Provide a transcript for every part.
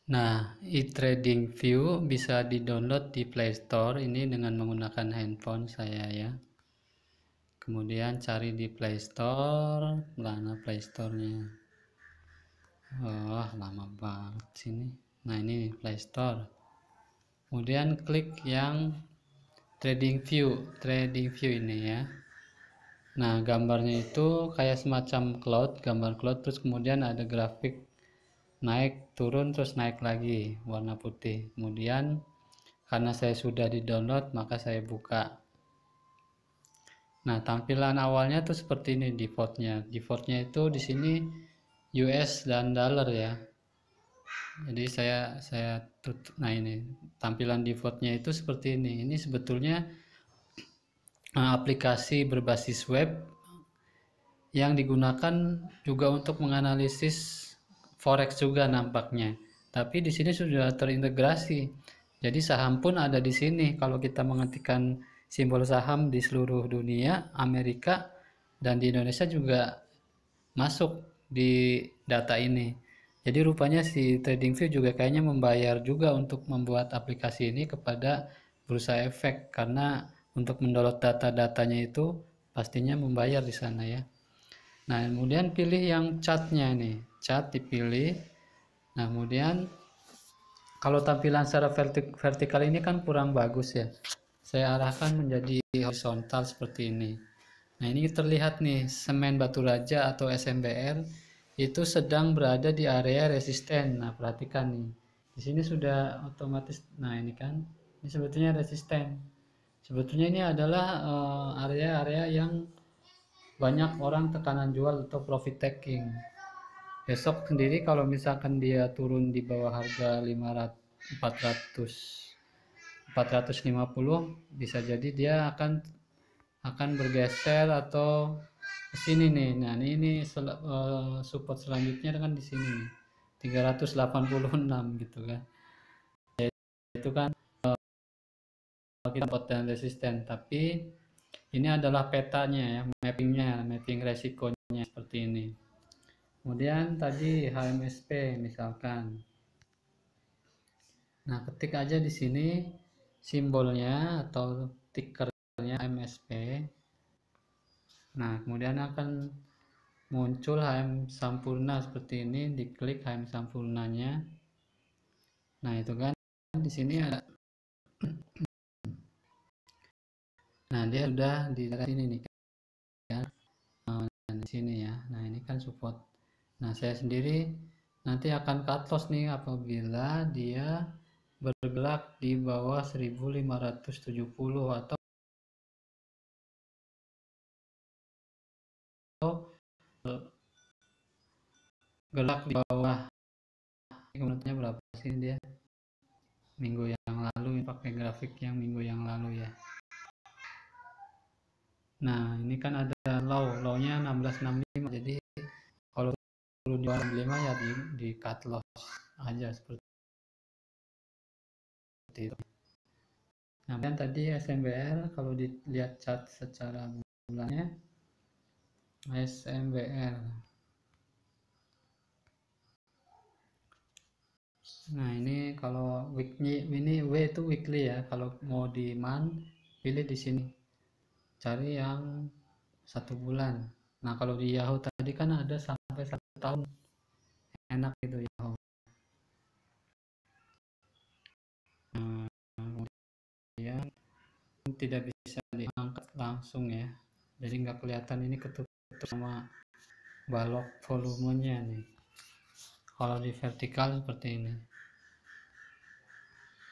Nah, eTradingView bisa di-download di Play Store ini dengan menggunakan handphone saya ya. Kemudian cari di Play Store, mana Play Store-nya? Wah, lama banget sini. Nah, ini Play Store. Kemudian klik yang TradingView ini ya. Nah, gambarnya itu kayak semacam cloud, gambar cloud, terus kemudian ada grafik naik turun terus naik lagi warna putih. Kemudian karena saya sudah di-download maka saya buka. Nah, tampilan awalnya tuh seperti ini defaultnya. Defaultnya itu di sini US dan dollar ya. Jadi saya tutup. Nah, ini tampilan defaultnya itu seperti ini. Ini sebetulnya aplikasi berbasis web yang digunakan juga untuk menganalisis forex juga nampaknya. Tapi di sini sudah terintegrasi. Jadi saham pun ada di sini. Kalau kita mengetikkan simbol saham di seluruh dunia, Amerika dan di Indonesia juga masuk di data ini. Jadi rupanya si TradingView juga kayaknya membayar juga untuk membuat aplikasi ini kepada bursa efek karena untuk mendownload data-datanya itu pastinya membayar di sana ya. Nah, kemudian pilih yang chartnya nih, chart dipilih. Nah, kemudian kalau tampilan secara vertikal ini kan kurang bagus ya. Saya arahkan menjadi horizontal seperti ini. Nah, ini terlihat nih semen batu raja atau SMBR itu sedang berada di area resisten. Nah, perhatikan nih. Di sini sudah otomatis. Nah, ini kan ini sebetulnya resisten. Sebetulnya ini adalah area-area yang banyak orang tekanan jual atau profit taking. Besok sendiri kalau misalkan dia turun di bawah harga 500 450 bisa jadi dia akan bergeser atau ke sini nih. Nah, ini support selanjutnya kan di sini nih. 386 gitu kan. Itu kan kita dan resisten, tapi ini adalah petanya ya, mapping resikonya seperti ini. Kemudian tadi HMSP misalkan. Nah, ketik aja di sini simbolnya atau tickernya HMSP. Nah, kemudian akan muncul HM Sampurna seperti ini, diklik HM Sampurnanya. Nah, itu kan di sini ada. Nah, dia sudah di daerah sini nih kan. Di sini ya. Nah, ini kan support. Nah, saya sendiri nanti akan cut loss nih apabila dia bergerak di bawah 1570 atau gelak di bawah. Menurutnya berapa sih dia minggu yang lalu, pakai grafik yang minggu yang lalu ya. Nah, ini kan ada low-nya 1665, jadi kalau turun di 65 ya di cut loss aja seperti itu. Nah, dan tadi SMBR kalau dilihat chart secara bulannya, SMBR. Nah, ini kalau weekly, ini W itu weekly ya. Kalau mau di month, pilih di sini. Cari yang 1 bulan. Nah, kalau di Yahoo tadi kan ada sampai 1 tahun. Enak gitu Yahoo. Nah, kemudian tidak bisa diangkat langsung ya. Jadi nggak kelihatan ini ketutup sama balok volumenya nih. Kalau di vertikal seperti ini.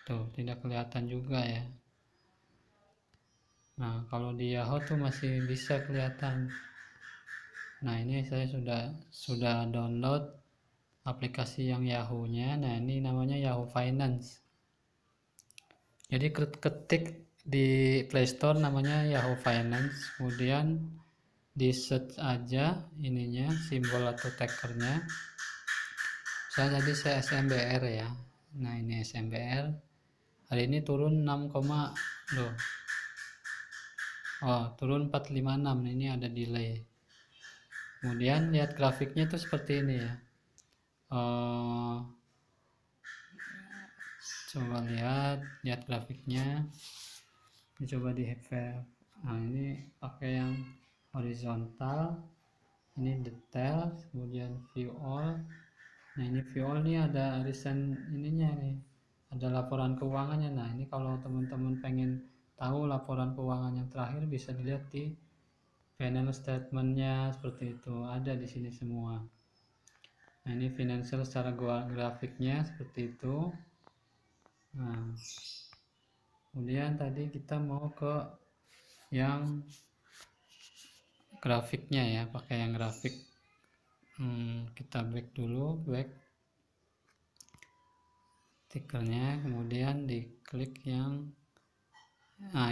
Tuh, tidak kelihatan juga ya. Nah, kalau di Yahoo tuh masih bisa kelihatan. Nah, ini saya sudah download aplikasi yang Yahoo-nya. Nah, ini namanya Yahoo Finance. Jadi ketik di Play Store namanya Yahoo Finance, kemudian di search aja ininya simbol atau taggernya. Saya SMBR ya. Nah, ini SMBR. Hari ini turun 6, loh. Oh, turun 456. Ini ada delay. Kemudian lihat grafiknya itu seperti ini ya. Coba lihat grafiknya. Ini coba di HVF. Nah, ini pakai yang horizontal, ini detail, kemudian view all. Nah, ini view all nih ada recent ininya nih, ada laporan keuangannya. Nah, ini kalau teman-teman pengen tahu laporan keuangan yang terakhir bisa dilihat di financial statementnya, seperti itu ada di sini semua. Nah, ini financial secara grafiknya seperti itu. Nah, kemudian tadi kita mau ke yang grafiknya ya, pakai yang grafik. Kita back dulu, back tikernya, kemudian diklik yang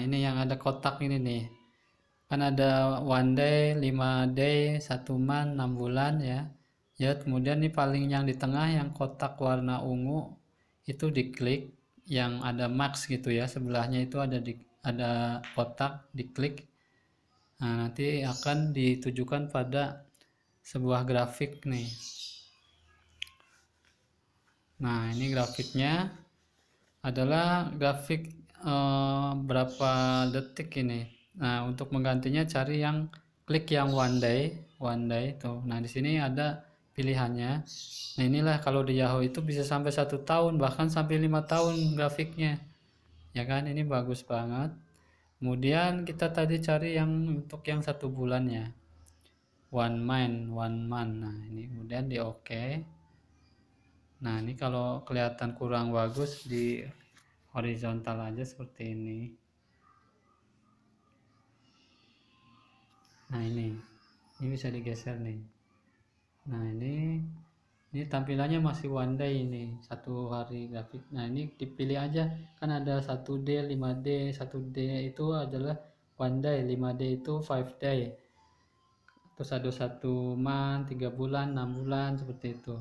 ini yang ada kotak ini nih, kan ada 1 day, 5 day, 1 month, 6 bulan ya. Kemudian ini paling yang di tengah yang kotak warna ungu itu diklik, yang ada max gitu ya, sebelahnya itu ada kotak, diklik. Nah, nanti akan ditujukan pada sebuah grafik nih. Nah, ini grafiknya adalah grafik berapa detik ini. Nah, untuk menggantinya cari yang klik yang 1 day itu. Nah, di sini ada pilihannya. Nah, inilah kalau di Yahoo itu bisa sampai 1 tahun, bahkan sampai 5 tahun grafiknya. Ya kan, ini bagus banget. Kemudian kita tadi cari yang untuk yang 1 bulannya. 1 month. Nah, ini kemudian di OK. Nah, ini kalau kelihatan kurang bagus di horizontal aja seperti ini. Nah, ini bisa digeser nih. Nah, ini tampilannya masih 1 day ini, 1 hari grafik. Nah, ini dipilih aja, kan ada 1 day, 5 day. 1 day itu adalah 1 day, 5 day itu 5 day. Terus ada 1 month, 3 bulan, 6 bulan, seperti itu.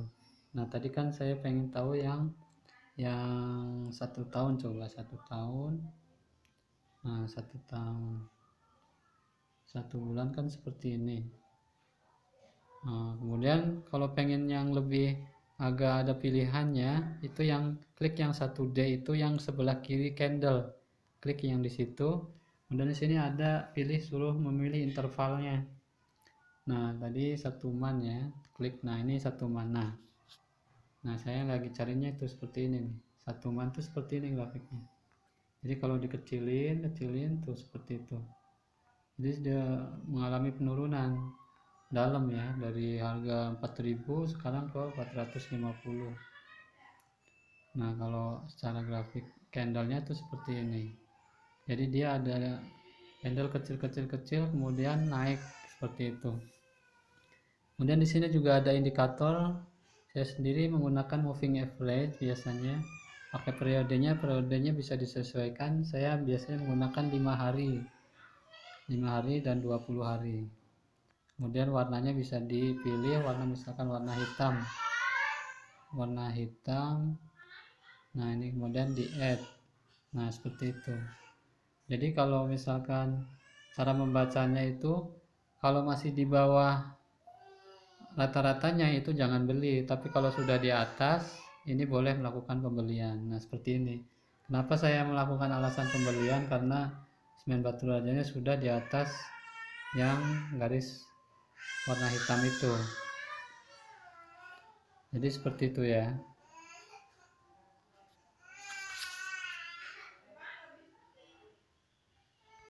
Nah, tadi kan saya pengen tahu yang 1 tahun, coba 1 tahun. Nah, 1 tahun, 1 bulan kan seperti ini. Nah, kemudian kalau pengen yang lebih agak ada pilihannya, itu yang klik yang 1 day itu yang sebelah kiri candle, klik yang di situ. Kemudian di sini ada pilih suruh memilih intervalnya. Nah, tadi 1 month ya, klik. Nah, ini 1 month. Nah, saya lagi carinya itu seperti ini nih, 1 month itu seperti ini grafiknya. Jadi kalau dikecilin tuh seperti itu. Jadi dia mengalami penurunan dalam ya, dari harga 4.000 sekarang ke 450. Nah, kalau secara grafik candlenya tuh seperti ini. Jadi dia ada candle kecil kemudian naik seperti itu. Kemudian di sini juga ada indikator. Saya sendiri menggunakan moving average biasanya. Pakai periodenya bisa disesuaikan. Saya biasanya menggunakan 5 hari dan 20 hari. Kemudian warnanya bisa dipilih, misalkan warna hitam. Nah, ini kemudian di add. Nah, seperti itu. Jadi kalau misalkan cara membacanya itu, kalau masih di bawah rata-ratanya itu jangan beli, tapi kalau sudah di atas ini boleh melakukan pembelian. Nah, seperti ini. Kenapa saya melakukan alasan pembelian? Karena semen batu rajanya sudah di atas yang garis warna hitam itu. Jadi seperti itu ya.